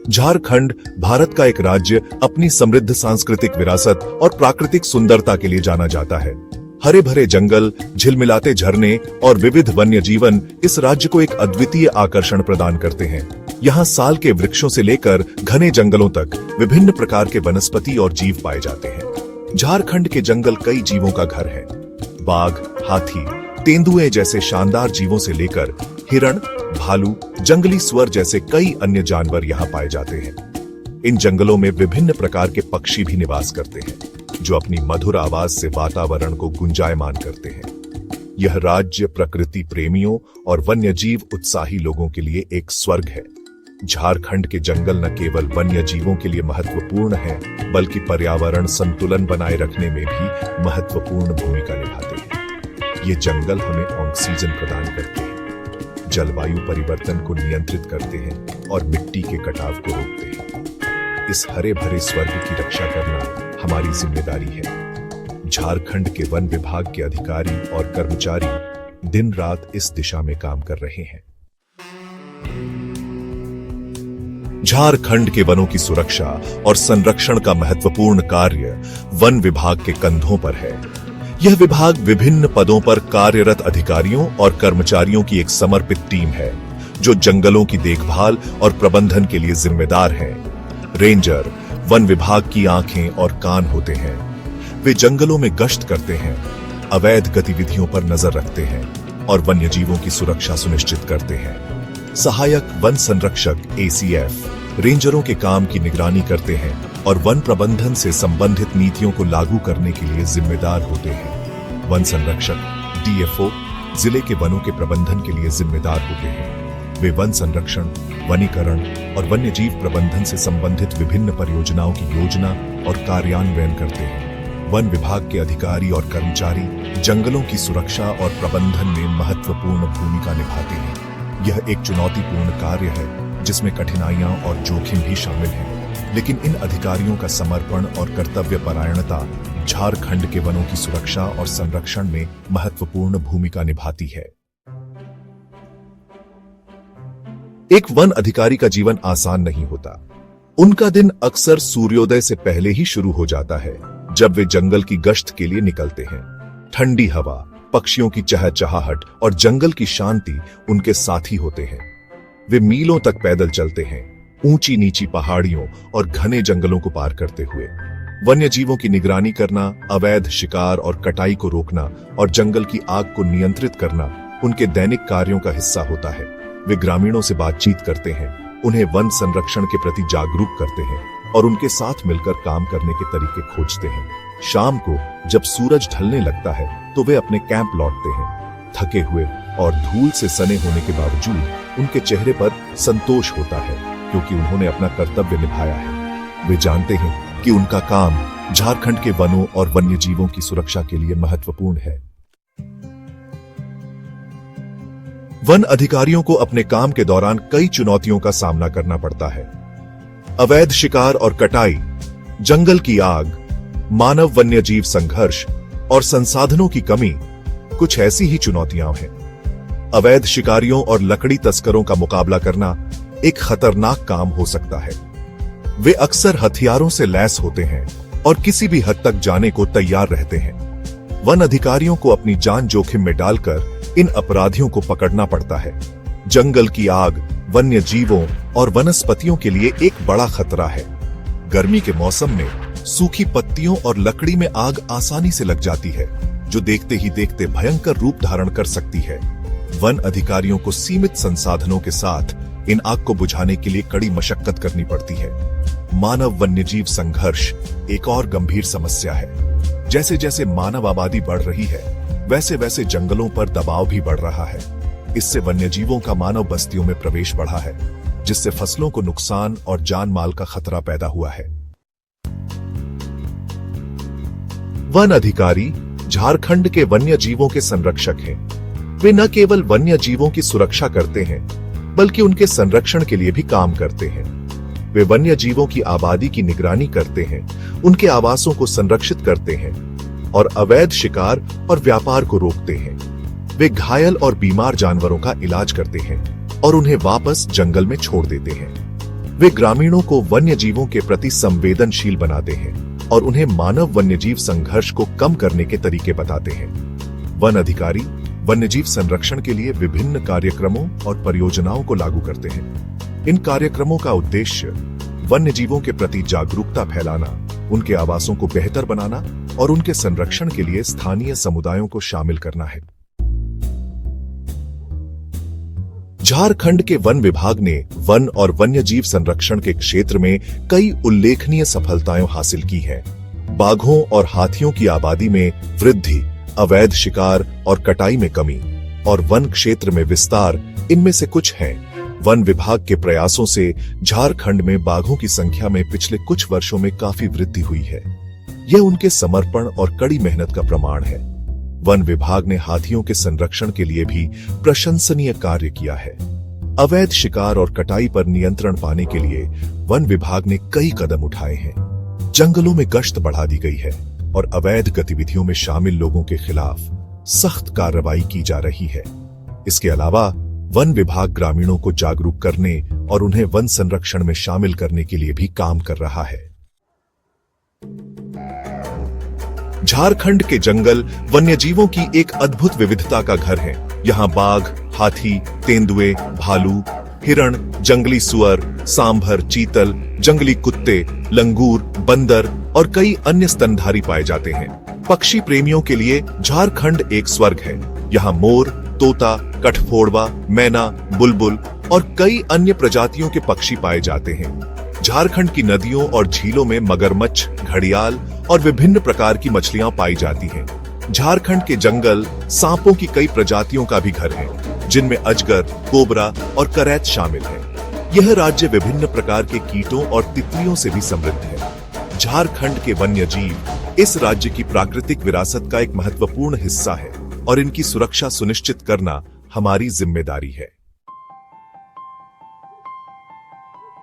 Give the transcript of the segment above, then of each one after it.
झारखंड भारत का एक राज्य अपनी समृद्ध सांस्कृतिक विरासत और प्राकृतिक सुंदरता के लिए जाना जाता है। हरे भरे जंगल, झिलमिलाते झरने और विविध वन्य जीवन इस राज्य को एक अद्वितीय आकर्षण प्रदान करते हैं। यहाँ साल के वृक्षों से लेकर घने जंगलों तक विभिन्न प्रकार के वनस्पति और जीव पाए जाते हैं। झारखंड के जंगल कई जीवों का घर है। बाघ, हाथी, तेंदुए जैसे शानदार जीवों से लेकर हिरण, भालू, जंगली स्वर जैसे कई अन्य जानवर यहाँ पाए जाते हैं। इन जंगलों में विभिन्न प्रकार के पक्षी भी निवास करते हैं, जो अपनी मधुर आवाज से वातावरण को गुंजायमान करते हैं। यह राज्य प्रकृति प्रेमियों और वन्यजीव उत्साही लोगों के लिए एक स्वर्ग है। झारखंड के जंगल न केवल वन्य जीवों के लिए महत्वपूर्ण हैं, बल्कि पर्यावरण संतुलन बनाए रखने में भी महत्वपूर्ण भूमिका निभाते हैं। ये जंगल हमें ऑक्सीजन प्रदान करते हैं, जलवायु परिवर्तन को नियंत्रित करते हैं और मिट्टी के कटाव को रोकते हैं। इस हरे भरे स्वर्ग की रक्षा करना हमारी जिम्मेदारी है। झारखंड के वन विभाग के अधिकारी और कर्मचारी दिन रात इस दिशा में काम कर रहे हैं। झारखंड के वनों की सुरक्षा और संरक्षण का महत्वपूर्ण कार्य वन विभाग के कंधों पर है। यह विभाग विभिन्न पदों पर कार्यरत अधिकारियों और कर्मचारियों की एक समर्पित टीम है, जो जंगलों की देखभाल और प्रबंधन के लिए जिम्मेदार हैं। रेंजर वन विभाग की आंखें और कान होते हैं। वे जंगलों में गश्त करते हैं, अवैध गतिविधियों पर नजर रखते हैं और वन्यजीवों की सुरक्षा सुनिश्चित करते हैं। सहायक वन संरक्षक ACF रेंजरों के काम की निगरानी करते हैं और वन प्रबंधन से संबंधित नीतियों को लागू करने के लिए जिम्मेदार होते हैं। वन संरक्षक DFO जिले के वनों के प्रबंधन के लिए जिम्मेदार होते हैं। वे वन संरक्षण, वनीकरण और वन्यजीव प्रबंधन से संबंधित विभिन्न परियोजनाओं की योजना और कार्यान्वयन करते हैं। वन विभाग के अधिकारी और कर्मचारी जंगलों की सुरक्षा और प्रबंधन में महत्वपूर्ण भूमिका निभाते हैं। यह एक चुनौतीपूर्ण कार्य है, जिसमें कठिनाइयां और जोखिम भी शामिल हैं, लेकिन इन अधिकारियों का समर्पण और कर्तव्यपरायणता झारखंड के वनों की सुरक्षा और संरक्षण में महत्वपूर्ण भूमिका निभाती है। एक वन अधिकारी का जीवन आसान नहीं होता। उनका दिन अक्सर सूर्योदय से पहले ही शुरू हो जाता है, जब वे जंगल की गश्त के लिए निकलते हैं। ठंडी हवा, पक्षियों की चहचहाहट और जंगल की शांति उनके साथी होते हैं। वे मीलों तक पैदल चलते हैं, ऊंची नीची पहाड़ियों और घने जंगलों को पार करते हुए। वन्य जीवों की निगरानी करना, अवैध शिकार और कटाई को रोकना और जंगल की आग को नियंत्रित करना उनके दैनिक कार्यों का हिस्सा होता है। वे ग्रामीणों से बातचीत करते हैं, उन्हें वन संरक्षण के प्रति जागरूक करते हैं और उनके साथ मिलकर काम करने के तरीके खोजते हैं। शाम को जब सूरज ढलने लगता है, तो वे अपने कैंप लौटते हैं। थके हुए और धूल से सने होने के बावजूद उनके चेहरे पर संतोष होता है, क्योंकि उन्होंने अपना कर्तव्य निभाया है। वे जानते हैं कि उनका काम झारखंड के वनों और वन्यजीवों की सुरक्षा के लिए महत्वपूर्ण है। वन अधिकारियों को अपने काम के दौरान कई चुनौतियों का सामना करना पड़ता है। अवैध शिकार और कटाई, जंगल की आग, मानव वन्यजीव संघर्ष और संसाधनों की कमी कुछ ऐसी ही चुनौतियां हैं। अवैध शिकारियों और लकड़ी तस्करों का मुकाबला करना एक खतरनाक काम हो सकता है। वे अक्सर हथियारों से लैस होते हैं और किसी भी हद तक जाने को तैयार रहते हैं। वन अधिकारियों को अपनी जान जोखिम में डालकर इन अपराधियों को पकड़ना पड़ता है। जंगल की आग वन्य जीवों और वनस्पतियों के लिए एक बड़ा खतरा है। गर्मी के मौसम में सूखी पत्तियों और लकड़ी में आग आसानी से लग जाती है, जो देखते ही देखते भयंकर रूप धारण कर सकती है। वन अधिकारियों को सीमित संसाधनों के साथ इन आग को बुझाने के लिए कड़ी मशक्कत करनी पड़ती है। मानव वन्यजीव संघर्ष एक और गंभीर समस्या है। जैसे जैसे मानव आबादी बढ़ रही है, वैसे वैसे जंगलों पर दबाव भी बढ़ रहा है। इससे वन्यजीवों का मानव बस्तियों में प्रवेश बढ़ा है, जिससे फसलों को नुकसान और जान माल का खतरा पैदा हुआ है। वन अधिकारी झारखंड के वन्य जीवों के संरक्षक हैं। वे न केवल वन्य जीवों की सुरक्षा करते हैं, बल्कि उनके संरक्षण के लिए भी काम करते हैं। वे वन्य जीवों की आबादी की निगरानी करते हैं, उनके आवासों को संरक्षित करते हैं और अवैध शिकार और व्यापार को रोकते हैं। वे घायल और बीमार जानवरों का इलाज करते हैं और उन्हें वापस जंगल में छोड़ देते हैं। वे ग्रामीणों को वन्य जीवों के प्रति संवेदनशील बनाते हैं और उन्हें मानव वन्यजीव संघर्ष को कम करने के तरीके बताते हैं। वन अधिकारी वन्यजीव संरक्षण के लिए विभिन्न कार्यक्रमों और परियोजनाओं को लागू करते हैं। इन कार्यक्रमों का उद्देश्य वन्यजीवों के प्रति जागरूकता फैलाना, उनके आवासों को बेहतर बनाना और उनके संरक्षण के लिए स्थानीय समुदायों को शामिल करना है। झारखंड के वन विभाग ने वन और वन्यजीव संरक्षण के क्षेत्र में कई उल्लेखनीय सफलताएं हासिल की हैं। बाघों और हाथियों की आबादी में वृद्धि, अवैध शिकार और कटाई में कमी और वन क्षेत्र में विस्तार इनमें से कुछ हैं। वन विभाग के प्रयासों से झारखंड में बाघों की संख्या में पिछले कुछ वर्षों में काफी वृद्धि हुई है। यह उनके समर्पण और कड़ी मेहनत का प्रमाण है। वन विभाग ने हाथियों के संरक्षण के लिए भी प्रशंसनीय कार्य किया है। अवैध शिकार और कटाई पर नियंत्रण पाने के लिए वन विभाग ने कई कदम उठाए हैं। जंगलों में गश्त बढ़ा दी गई है और अवैध गतिविधियों में शामिल लोगों के खिलाफ सख्त कार्रवाई की जा रही है। इसके अलावा वन विभाग ग्रामीणों को जागरूक करने और उन्हें वन संरक्षण में शामिल करने के लिए भी काम कर रहा है। झारखंड के जंगल वन्यजीवों की एक अद्भुत विविधता का घर है। यहाँ बाघ, हाथी, तेंदुए, भालू, हिरण, जंगली सुअर, सांभर, चीतल, जंगली कुत्ते, लंगूर, बंदर और कई अन्य स्तनधारी पाए जाते हैं। पक्षी प्रेमियों के लिए झारखंड एक स्वर्ग है। यहाँ मोर, तोता, कठफोड़वा, मैना, बुलबुल और कई अन्य प्रजातियों के पक्षी पाए जाते हैं। झारखंड की नदियों और झीलों में मगरमच्छ, घड़ियाल और विभिन्न प्रकार की मछलियां पाई जाती हैं। झारखंड के जंगल सांपों की कई प्रजातियों का भी घर है, जिनमें अजगर, कोबरा और करैत शामिल हैं। यह राज्य विभिन्न प्रकार के कीटों और तितलियों से भी समृद्ध है। झारखंड के वन्यजीव इस राज्य की प्राकृतिक विरासत का एक महत्वपूर्ण हिस्सा है और इनकी सुरक्षा सुनिश्चित करना हमारी जिम्मेदारी है।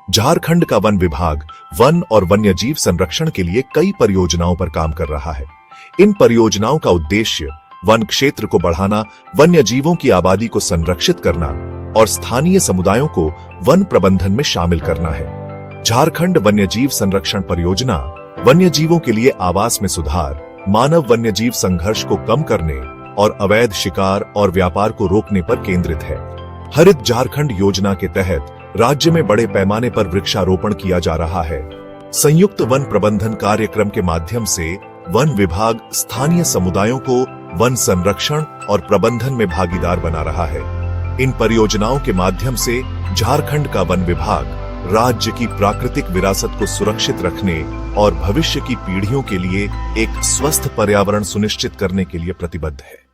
झारखंड का वन विभाग वन और वन्यजीव संरक्षण के लिए कई परियोजनाओं पर काम कर रहा है। इन परियोजनाओं का उद्देश्य वन क्षेत्र को बढ़ाना, वन्यजीवों की आबादी को संरक्षित करना और स्थानीय समुदायों को वन प्रबंधन में शामिल करना है। झारखंड वन्यजीव संरक्षण परियोजना वन्यजीवों के लिए आवास में सुधार, मानव वन्यजीव संघर्ष को कम करने और अवैध शिकार और व्यापार को रोकने पर केंद्रित है। हरित झारखंड योजना के तहत राज्य में बड़े पैमाने पर वृक्षारोपण किया जा रहा है। संयुक्त वन प्रबंधन कार्यक्रम के माध्यम से वन विभाग स्थानीय समुदायों को वन संरक्षण और प्रबंधन में भागीदार बना रहा है। इन परियोजनाओं के माध्यम से झारखंड का वन विभाग राज्य की प्राकृतिक विरासत को सुरक्षित रखने और भविष्य की पीढ़ियों के लिए एक स्वस्थ पर्यावरण सुनिश्चित करने के लिए प्रतिबद्ध है।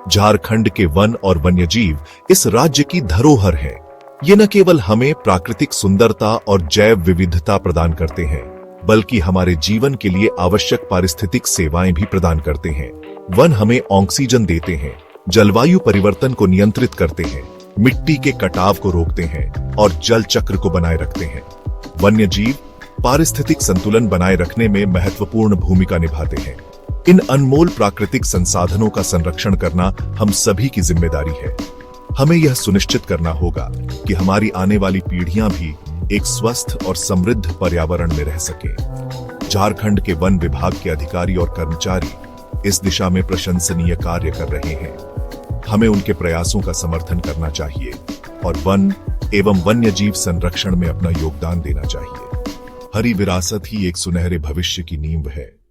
झारखंड के वन और वन्यजीव इस राज्य की धरोहर है। ये न केवल हमें प्राकृतिक सुंदरता और जैव विविधता प्रदान करते हैं, बल्कि हमारे जीवन के लिए आवश्यक पारिस्थितिक सेवाएं भी प्रदान करते हैं। वन हमें ऑक्सीजन देते हैं, जलवायु परिवर्तन को नियंत्रित करते हैं, मिट्टी के कटाव को रोकते हैं और जल चक्र को बनाए रखते हैं। वन्यजीव पारिस्थितिक संतुलन बनाए रखने में महत्वपूर्ण भूमिका निभाते हैं। इन अनमोल प्राकृतिक संसाधनों का संरक्षण करना हम सभी की जिम्मेदारी है। हमें यह सुनिश्चित करना होगा कि हमारी आने वाली पीढ़ियां भी एक स्वस्थ और समृद्ध पर्यावरण में रह सकें। झारखंड के वन विभाग के अधिकारी और कर्मचारी इस दिशा में प्रशंसनीय कार्य कर रहे हैं। हमें उनके प्रयासों का समर्थन करना चाहिए और वन एवं वन्यजीव संरक्षण में अपना योगदान देना चाहिए। हरी विरासत ही एक सुनहरे भविष्य की नींव है।